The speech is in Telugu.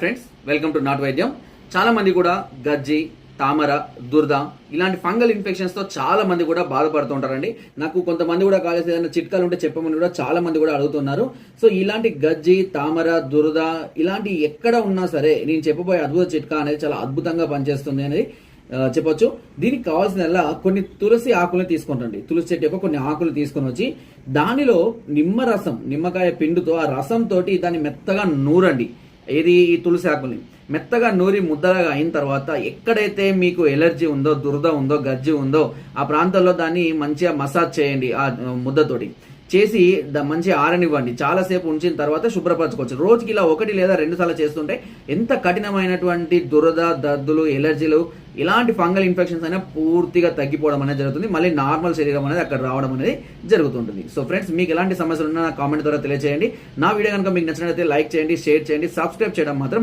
ఫ్రెండ్స్, వెల్కమ్ టు నాట్ వైద్యం. చాలా మంది కూడా గజ్జి, తామర, దురద ఇలాంటి ఫంగల్ ఇన్ఫెక్షన్స్ తో చాలా మంది కూడా బాధపడుతుంటారండి. నాకు కొంతమంది కూడా కాలేజ్ ఏదైనా చిట్కాలు ఉంటే చెప్పమని కూడా చాలా మంది కూడా అడుగుతున్నారు. సో ఇలాంటి గజ్జి, తామర, దురద ఇలాంటి ఎక్కడ ఉన్నా సరే నేను చెప్పబోయే అద్భుత చిట్కా అనేది చాలా అద్భుతంగా పనిచేస్తుంది అనేది చెప్పొచ్చు. దీనికి కావాల్సిన కొన్ని తులసి ఆకులను తీసుకుంటండి. తులసి చెట్టు యొక్క కొన్ని ఆకులు తీసుకొని వచ్చి దానిలో నిమ్మరసం, నిమ్మకాయ పిండుతో ఆ రసం తోటి దాన్ని మెత్తగా నూరండి. ఏది ఈ తులసి ఆకుల్ని మెత్తగా నూరి ముద్దగా అయిన తర్వాత ఎక్కడైతే మీకు ఎలర్జీ ఉందో, దురద ఉందో, గజ్జి ఉందో ఆ ప్రాంతంలో దాన్ని మంచిగా మసాజ్ చేయండి. ఆ ముద్దతోటి చేసి మంచిగా ఆరనివ్వండి. చాలాసేపు ఉంచిన తర్వాత శుభ్రపరచుకోవచ్చు. రోజుకి ఇలా 1 లేదా 2 సార్లు చేస్తుంటే ఎంత కఠినమైనటువంటి దురద, దద్దులు, ఎలర్జీలు ఇలాంటి ఫంగల్ ఇన్ఫెక్షన్స్ అయినా పూర్తిగా తగ్గిపోవడం అనేది జరుగుతుంది. మళ్ళీ నార్మల్ శరీరం అనేది అక్కడ రావడం అనేది జరుగుతుంటుంది. సో ఫ్రెండ్స్, మీకు ఎలాంటి సమస్యలు ఉన్నా నా కామెంట్ ద్వారా తెలియజేయండి. నా వీడియో కనుక మీకు నచ్చినట్లయితే లైక్ చేయండి, షేర్ చేయండి, సబ్స్క్రైబ్ చేయడం మాత్రం